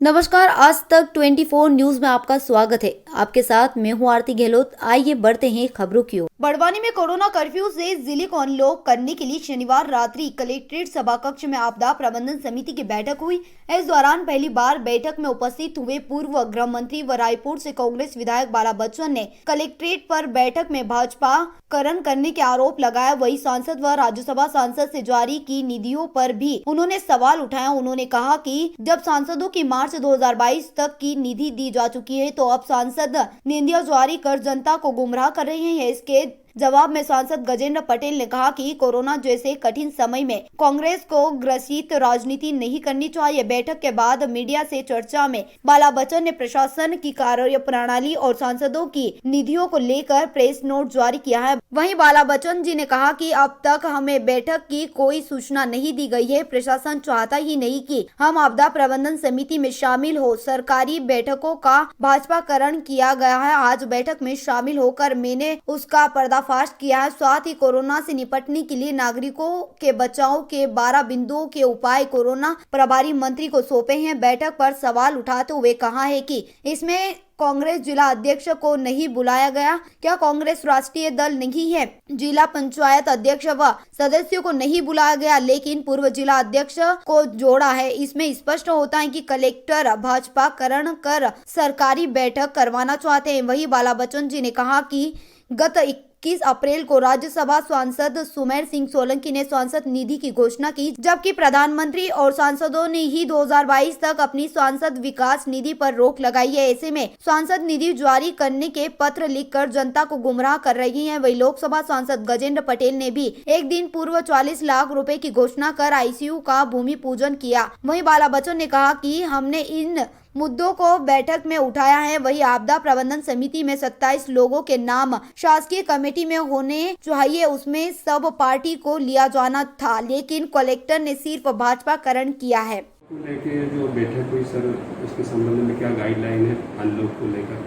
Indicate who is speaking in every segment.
Speaker 1: नमस्कार, आज तक 24 न्यूज में आपका स्वागत है। आपके साथ मैं हूं आरती गहलोत। आइए बढ़ते हैं खबरों की ओर। बड़वानी में कोरोना कर्फ्यू से जिले को अनलॉक करने के लिए शनिवार रात्रि कलेक्ट्रेट सभा कक्ष में आपदा प्रबंधन समिति की बैठक हुई। इस दौरान पहली बार बैठक में उपस्थित हुए पूर्व गृह मंत्री व रायपुर से कांग्रेस विधायक बाला बच्चन ने कलेक्ट्रेट पर बैठक में भाजपा करण करने के आरोप लगाया। वही सांसद व राज्यसभा सांसद से जारी की निधियों पर भी उन्होंने सवाल उठाया। उन्होंने कहा कि जब सांसदों की मार्च 2022 तक की निधि दी जा चुकी है तो अब सांसद निधियां जारी कर जनता को गुमराह कर रहे हैं। इसके जवाब में सांसद गजेंद्र पटेल ने कहा कि कोरोना जैसे कठिन समय में कांग्रेस को ग्रसित राजनीति नहीं करनी चाहिए। बैठक के बाद मीडिया से चर्चा में बाला बच्चन ने प्रशासन की कार्य प्रणाली और सांसदों की निधियों को लेकर प्रेस नोट जारी किया है। वहीं बाला बच्चन जी ने कहा कि अब तक हमें बैठक की कोई सूचना नहीं दी गई है। प्रशासन चाहता ही नहीं कि हम आपदा प्रबंधन समिति में शामिल हो। सरकारी बैठकों का भाजपाकरण किया गया है। आज बैठक में शामिल होकर मैंने उसका पर्दाफाश किया है। साथ ही कोरोना से निपटने के लिए नागरिकों के बचाव के 12 बिंदुओं के उपाय कोरोना प्रभारी मंत्री को सौंपे हैं। बैठक पर सवाल उठाते हुए कहा है कि इसमें कांग्रेस जिला अध्यक्ष को नहीं बुलाया गया। क्या कांग्रेस राष्ट्रीय दल नहीं है? जिला पंचायत अध्यक्ष व सदस्यों को नहीं बुलाया गया, लेकिन पूर्व जिला अध्यक्ष को जोड़ा है। इसमें स्पष्ट होता है कि कलेक्टर भाजपाकरण कर सरकारी बैठक करवाना चाहते हैं। वही बाला बच्चन जी ने कहा कि गत 21 अप्रैल को राज्यसभा सांसद सुमेर सिंह सोलंकी ने सांसद निधि की घोषणा की, जबकि प्रधानमंत्री और सांसदों ने ही 2022 तक अपनी सांसद विकास निधि पर रोक लगाई है। ऐसे में सांसद निधि जारी करने के पत्र लिखकर जनता को गुमराह कर रही हैं। वही लोकसभा सांसद गजेंद्र पटेल ने भी एक दिन पूर्व 40 लाख रुपए की घोषणा कर आईसीयू का भूमि पूजन किया। वहीं बाला बच्चन ने कहा कि हमने इन मुद्दों को बैठक में उठाया है। वही आपदा प्रबंधन समिति में 27 लोगों के नाम शासकीय कमेटी में होने चाहिए, उसमें सब पार्टी को लिया जाना था, लेकिन कलेक्टर ने सिर्फ भाजपाकरण किया है।
Speaker 2: लेके जो बैठक हुई सर, उसके संबंध में क्या गाइडलाइन है अनलॉक को लेकर?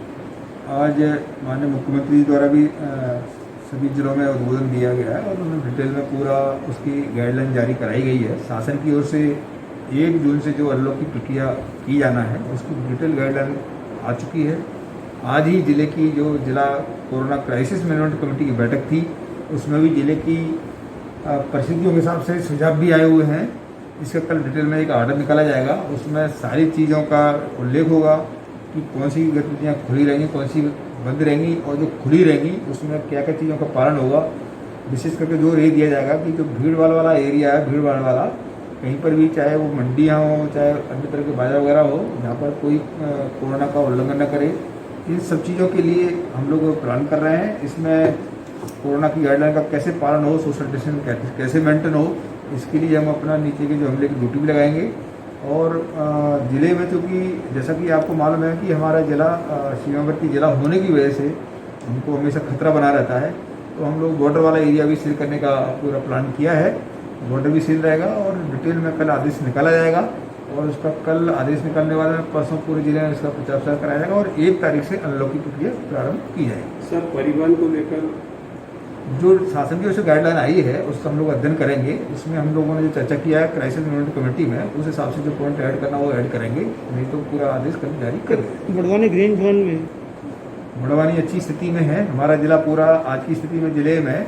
Speaker 3: आज माननीय मुख्यमंत्री द्वारा भी सभी जिलों में उद्बोधन दिया गया है और उन्होंने डिटेल में पूरा उसकी गाइडलाइन जारी कराई गई है। शासन की ओर से 1 जून से जो अनलॉक की प्रक्रिया की जाना है उसकी डिटेल गाइडलाइन आ चुकी है। आज ही जिले की जो जिला कोरोना क्राइसिस मैनेजमेंट कमेटी की बैठक थी, उसमें भी जिले की परिस्थितियों के हिसाब से सुझाव भी आए हुए हैं। इसका कल डिटेल में एक आर्डर निकाला जाएगा। उसमें सारी चीज़ों का उल्लेख होगा कि कौन सी गतिविधियाँ खुली रहेंगी, कौन सी बंद रहेंगी, और जो खुली रहेंगी उसमें क्या क्या चीज़ों का पालन होगा। विशेष करके जोर ये दिया जाएगा कि जो भीड़ भाड़ वाला एरिया है, भीड़ भाड़ वाला कहीं पर भी, चाहे वो मंडियाँ हो, चाहे अन्य तरह के बाजार वगैरह हो, जहाँ पर कोई कोरोना का उल्लंघन न करे, इन सब चीज़ों के लिए हम लोग प्लान कर रहे हैं। इसमें कोरोना की गाइडलाइन का कैसे पालन हो, सोशल डिस्टेंस कैसे मेंटेन हो, इसके लिए हम अपना नीचे की जो हमले की ड्यूटी भी लगाएंगे। और ज़िले में चूँकि जैसा कि आपको मालूम है कि हमारा जिला सीमावर्ती जिला होने की वजह से हमको हमेशा खतरा बना रहता है, तो हम लोग बॉर्डर वाला एरिया भी सील करने का पूरा प्लान किया है। बॉर्डर भी सील रहेगा और डिटेल में कल आदेश निकाला जाएगा और उसका कल आदेश निकालने वाले परसों पूरे जिले में इसका प्रचार प्रसार कराया जाएगा और 1 तारीख से अनलॉक की प्रक्रिया प्रारंभ की जाएगी।
Speaker 2: सर, परिवहन को लेकर
Speaker 3: जो शासन की ओर से गाइडलाइन आई है उसका हम लोग अध्ययन करेंगे। उसमें हम लोगों ने जो चर्चा किया है क्राइसिस मैनेजमेंट कमेटी में, उस हिसाब से जो पॉइंट ऐड करना वो ऐड करेंगे, नहीं तो पूरा आदेश कल जारी कर देंगे।
Speaker 4: बड़वानी ग्रीन जोन में,
Speaker 3: बड़वानी अच्छी स्थिति में है। हमारा जिला पूरा आज की स्थिति में जिले में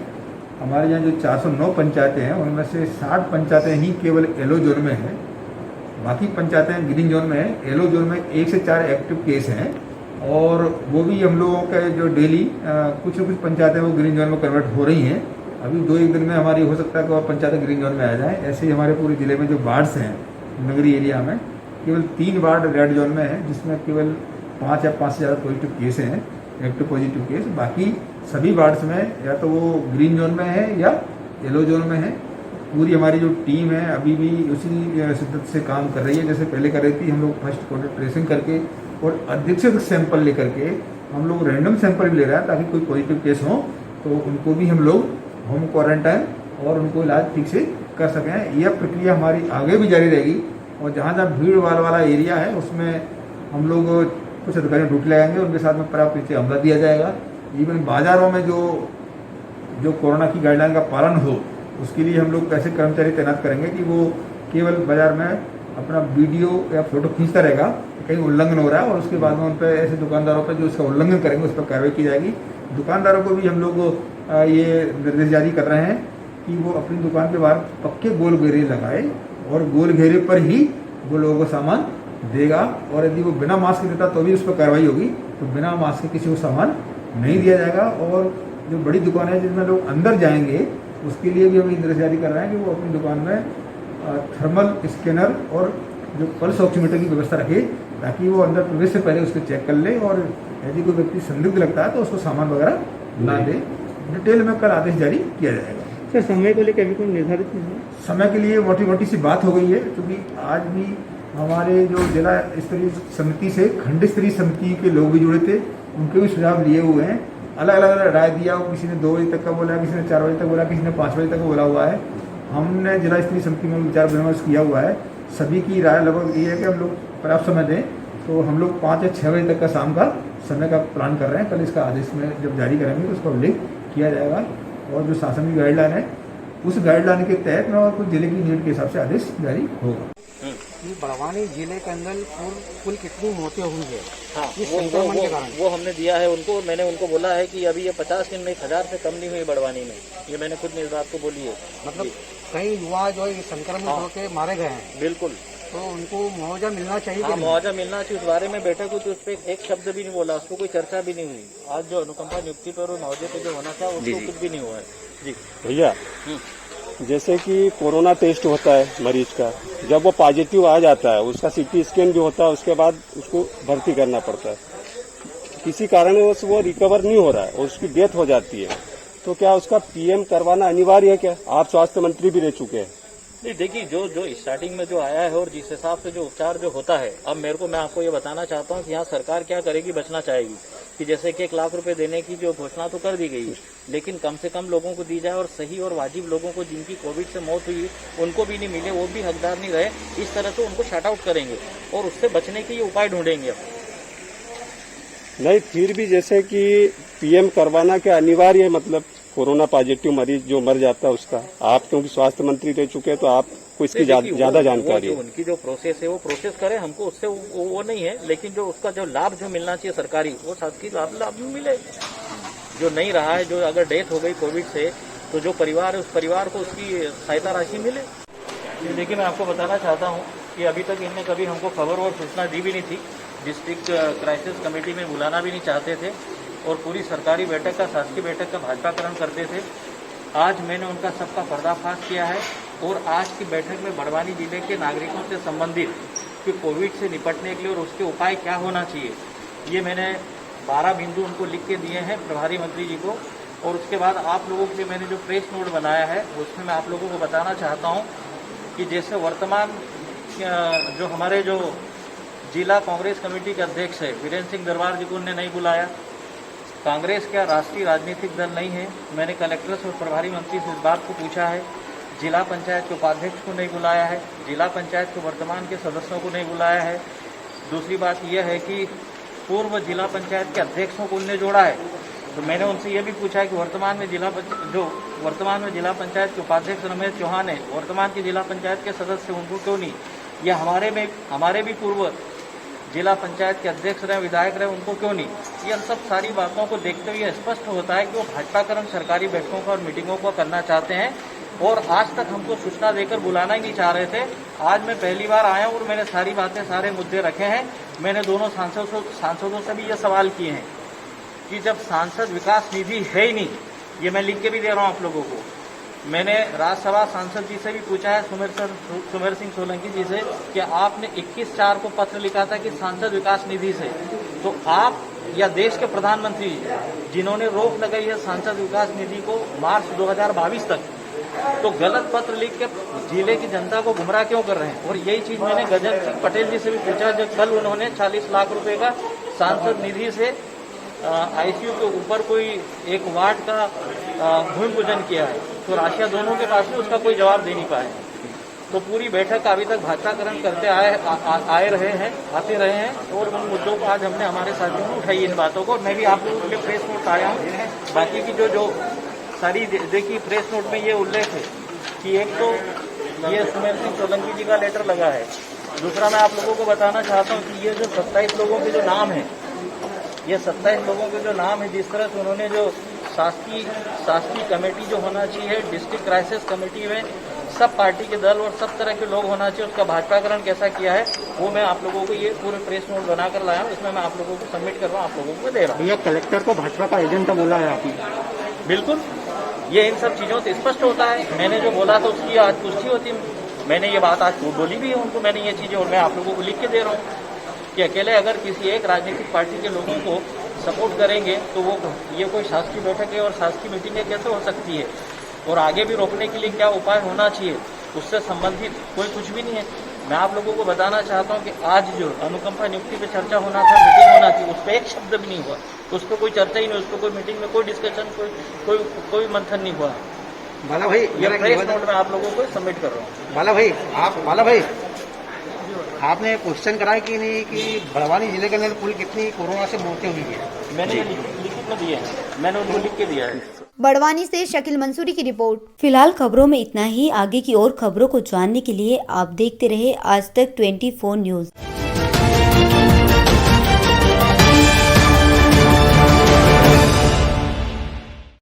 Speaker 3: हमारे यहाँ जो 409 पंचायतें हैं उनमें से 60 पंचायतें ही केवल येलो जोन में हैं, बाकी पंचायतें ग्रीन जोन में हैं। येलो जोन में 1 से 4 एक्टिव केस हैं और वो भी हम लोगों के जो डेली कुछ पंचायतें वो ग्रीन जोन में कन्वर्ट हो रही हैं। अभी 2-1 दिन में हमारी हो सकता है कि और पंचायतें ग्रीन जोन में आ जाएँ। ऐसे ही हमारे पूरे ज़िले में जो वार्ड्स हैं नगरीय एरिया में, केवल 3 वार्ड रेड जोन में हैं, जिसमें केवल 5 या 5 से ज़्यादा पॉजिटिव केस हैं, एक्टिव पॉजिटिव केस। बाकी सभी वार्ड्स में या तो वो ग्रीन जोन में है या येलो जोन में है। पूरी हमारी जो टीम है अभी भी उसी शिद्दत से काम कर रही है जैसे पहले कर रही थी। हम लोग फर्स्ट कॉन्टैक्ट ट्रेसिंग करके और अधिक से अधिक सैंपल लेकर के हम लोग रैंडम सैंपल भी ले रहे हैं, ताकि कोई पॉजिटिव केस हो तो उनको भी हम लोग होम क्वारंटाइन और उनको इलाज ठीक से कर सकें। यह प्रक्रिया हमारी आगे भी जारी रहेगी और जहाँ जहाँ भीड़ भाड़ वाला एरिया है उसमें हम लोग कुछ अधिकारी ड्यूटी लगाएंगे, उनके साथ में पर्याप्त नीचे अमला दिया जाएगा। इवन बाजारों में जो कोरोना की गाइडलाइन का पालन हो उसके लिए हम लोग ऐसे कर्मचारी तैनात करेंगे कि वो केवल बाजार में अपना वीडियो या फोटो खींचता रहेगा कहीं उल्लंघन हो रहा है और उसके बाद में उन पर ऐसे दुकानदारों पर जो इसका उल्लंघन करेंगे उस पर कार्रवाई की जाएगी। दुकानदारों को भी हम लोग ये निर्देश जारी कर रहे हैं कि वो अपनी दुकान के बाहर पक्के गोल घेरे लगाए और गोल घेरे पर ही वो लोगों को सामान देगा और यदि वो बिना मास्क देता तो भी उस पर कार्रवाई होगी। तो बिना मास्क के किसी को सामान नहीं दिया जाएगा। और जो बड़ी दुकान है जिसमें लोग अंदर जाएंगे उसके लिए भी हम निर्देश जारी कर रहे हैं कि वो अपनी दुकान में थर्मल स्कैनर और जो पल्स ऑक्सीमीटर की व्यवस्था रखे ताकि वो अंदर प्रवेश से पहले उसको चेक कर ले और यदि कोई व्यक्ति संदिग्ध लगता है तो उसको सामान वगैरह ना दे। डिटेल में कल आदेश जारी किया जाएगा।
Speaker 4: सर समय को लेकर अभी कोई निर्धारित नहीं है?
Speaker 3: समय के लिए मोटी मोटी सी बात हो गई है क्योंकि आज भी हमारे जो जिला स्तरीय समिति से खंड स्तरीय समिति के लोग भी जुड़े थे, उनके भी सुझाव लिए हुए हैं। अलग अलग राय दिया, किसी ने 2 बजे तक का बोला, किसी ने 4 बजे तक बोला, किसी ने 5 बजे तक बोला हुआ है। हमने जिला स्तरीय समिति में विचार विमर्श किया हुआ है। सभी की राय लगभग ये है कि हम लोग पर्याप्त समय दें, तो हम लोग 5 या 6 बजे तक का शाम का समय का प्लान कर रहे हैं। कल इसका आदेश में जब जारी करेंगे तो उसका उल्लेख किया जाएगा और जो शासन की गाइडलाइन है उस गाइडलाइन के तहत में और कुछ जिले की नीड के हिसाब से आदेश जारी होगा।
Speaker 5: बड़वानी जिले के अंदर कुल कितनी मौतें हुई है?
Speaker 6: हाँ,
Speaker 5: इस संक्रमण के कारण
Speaker 6: वो हमने दिया है उनको। मैंने उनको बोला है कि अभी ये 50 दिन में 1000 से कम नहीं हुई बड़वानी में। ये मैंने खुद ने इस बात को बोली है।
Speaker 5: मतलब कई युवा जो है संक्रमित होकर मारे गए हैं।
Speaker 6: बिल्कुल,
Speaker 5: तो उनको मुआवजा मिलना चाहिए।
Speaker 6: हाँ, मुआवजा मिलना चाहिए। उस बारे में बैठक हुई थी, उस पर एक शब्द भी नहीं बोला, उसको कोई चर्चा भी नहीं हुई। आज जो अनुकंपा नियुक्ति पर और मुआवजे पे जो होना था उसको कुछ भी नहीं हुआ है। जी
Speaker 2: भैया, जैसे कि कोरोना टेस्ट होता है मरीज का, जब वो पॉजिटिव आ जाता है उसका सीटी स्कैन जो होता है उसके बाद उसको भर्ती करना पड़ता है। किसी कारणवश वो रिकवर नहीं हो रहा है और उसकी डेथ हो जाती है, तो क्या उसका पीएम करवाना अनिवार्य है? क्या आप स्वास्थ्य मंत्री भी रह चुके हैं?
Speaker 6: नहीं, देखिए जो स्टार्टिंग में जो आया है और जिस हिसाब से जो उपचार जो होता है, अब मैं आपको ये बताना चाहता हूँ कि यहाँ सरकार क्या करेगी, बचना चाहेगी कि जैसे कि 1 लाख रुपए देने की जो घोषणा तो कर दी गई, लेकिन कम से कम लोगों को दी जाए और सही और वाजिब लोगों को जिनकी कोविड से मौत हुई उनको भी नहीं मिले, वो भी हकदार नहीं रहे, इस तरह से उनको शट आउट करेंगे और उससे बचने के ये उपाय ढूंढेंगे।
Speaker 2: नहीं, फिर भी जैसे कि पीएम करवाना क्या अनिवार्य है? मतलब कोरोना पॉजिटिव मरीज जो मर जाता है उसका, आप क्योंकि स्वास्थ्य मंत्री रह चुके हैं तो आपको इसकी ज्यादा जानकारी है।
Speaker 6: उनकी जो प्रोसेस है वो प्रोसेस करें, हमको उससे वो नहीं है, लेकिन जो उसका जो लाभ जो मिलना चाहिए सरकारी, वो शासकीय लाभ मिले। जो नहीं रहा है, जो अगर डेथ हो गई कोविड से, तो जो परिवार है उस परिवार को उसकी सहायता राशि मिले। देखिए, मैं आपको बताना चाहता हूँ कि अभी तक इनने कभी हमको खबर और सूचना दी भी नहीं थी। डिस्ट्रिक्ट क्राइसिस कमेटी में बुलाना भी नहीं चाहते थे और पूरी सरकारी बैठक का, शासकीय बैठक का भाजपाकरण करते थे। आज मैंने उनका सबका पर्दाफाश किया है और आज की बैठक में बड़वानी जिले के नागरिकों से संबंधित कि कोविड से निपटने के लिए और उसके उपाय क्या होना चाहिए, ये मैंने 12 बिंदु उनको लिख के दिए हैं प्रभारी मंत्री जी को। और उसके बाद आप लोगों के लिए मैंने जो प्रेस नोट बनाया है उसमें मैं आप लोगों को बताना चाहता हूँ कि जैसे वर्तमान जो हमारे जो जिला कांग्रेस कमेटी के अध्यक्ष है वीरेंद्र सिंह दरबार जी को उन्होंने नहीं बुलाया। कांग्रेस का राष्ट्रीय राजनीतिक दल नहीं है। मैंने कलेक्टर और प्रभारी मंत्री से इस बात को पूछा है। जिला पंचायत के उपाध्यक्ष को नहीं बुलाया है, जिला पंचायत के वर्तमान के सदस्यों को नहीं बुलाया है। दूसरी बात यह है कि पूर्व जिला पंचायत के अध्यक्षों को उनने जोड़ा है। तो मैंने उनसे ये भी पूछा है कि वर्तमान में जिला पंचायत के उपाध्यक्ष रमेश चौहान है, वर्तमान के जिला पंचायत के सदस्य उनको क्यों नहीं, या हमारे भी पूर्व जिला पंचायत के अध्यक्ष रहे, विधायक रहे, उनको क्यों नहीं। ये सब सारी बातों को देखते हुए स्पष्ट होता है कि वो भाजपाकरण सरकारी बैठकों का और मीटिंगों को करना चाहते हैं और आज तक हमको सूचना देकर बुलाना ही नहीं चाह रहे थे। आज मैं पहली बार आया हूँ और मैंने सारी बातें, सारे मुद्दे रखे हैं। मैंने दोनों सांसदों से भी ये सवाल किए हैं कि जब सांसद विकास निधि है ही नहीं, ये मैं लिख के भी दे रहा हूँ आप लोगों को। मैंने राज्यसभा सांसद जी से भी पूछा है, सुमेर सिंह सोलंकी जी से, कि आपने 21/4 को पत्र लिखा था कि सांसद विकास निधि से, तो आप या देश के प्रधानमंत्री जिन्होंने रोक लगाई है सांसद विकास निधि को मार्च 2022 तक, तो गलत पत्र लिख के जिले की जनता को गुमराह क्यों कर रहे हैं। और यही चीज मैंने गजेंद्र सिंह पटेल जी से भी पूछा, जो कल उन्होंने 40 लाख रुपए का सांसद निधि से आईसीयू के ऊपर कोई एक वार्ड का भूमि पूजन किया है, तो राशिया दोनों के पास में उसका कोई जवाब दे नहीं पाए। तो पूरी बैठक अभी तक भाजपाकरण करते आते रहे हैं और उन मुद्दों को आज हमने हमारे साथियों ने उठाई इन बातों को। मैं भी आप लोगों के लिए प्रेस नोट आया हूँ। बाकी की जो सारी देखिए प्रेस नोट में ये उल्लेख है कि एक तो ये सुमेर सिंह सोलंकी जी का लेटर लगा है दूसरा मैं आप लोगों को बताना चाहता हूँ कि ये जो 27 लोगों के जो नाम है, ये 27 लोगों के जो नाम है, जिस तरह से उन्होंने जो शासकीय कमेटी जो होना चाहिए, डिस्ट्रिक्ट क्राइसिस कमेटी में सब पार्टी के दल और सब तरह के लोग होना चाहिए, उसका भाजपाकरण कैसा किया है वो मैं आप लोगों को ये पूरे प्रेस नोट बनाकर लाया हूँ। इसमें मैं आप लोगों को सबमिट कर रहा हूँ, आप लोगों को दे रहा हूँ।
Speaker 4: भैया कलेक्टर को भाजपा का एजेंट बोला है आपने?
Speaker 6: बिल्कुल, ये इन सब चीजों से स्पष्ट होता है। मैंने जो बोला था उसकी आज पुष्टि होती है। मैंने ये बात आज बोली भी है उनको, मैंने ये चीजें, और मैं आप लोगों को लिख के दे रहा हूँ कि अकेले अगर किसी एक राजनीतिक पार्टी के लोगों को सपोर्ट करेंगे तो वो ये कोई शासकीय बैठक है और शासकीय मीटिंगें कैसे हो सकती है, और आगे भी रोकने के लिए क्या उपाय होना चाहिए, उससे संबंधित कोई कुछ भी नहीं है। मैं आप लोगों को बताना चाहता हूं कि आज जो अनुकंपा नियुक्ति पे चर्चा होना था, मीटिंग होना थी, उस पर एक शब्द भी नहीं हुआ, उस पर कोई चर्चा ही नहीं, उस पर कोई मीटिंग में कोई डिस्कशन, कोई मंथन नहीं हुआ।
Speaker 5: बाला भाई,
Speaker 6: ये प्रेस नोट में आप लोगों को सबमिट कर रहा हूँ।
Speaker 5: बाला भाई आपने क्वेश्चन कराया कि नहीं कि बड़वानी जिले के अंदर कुल कितनी कोरोना से मौतें हुई है?
Speaker 6: मैंने ये लिखित में दिया है, मैंने उनको लिख के दिया है।
Speaker 1: बड़वानी से शकील मंसूरी की रिपोर्ट। फिलहाल खबरों में इतना ही। आगे की और खबरों को जानने के लिए आप देखते रहे आज तक 24 न्यूज।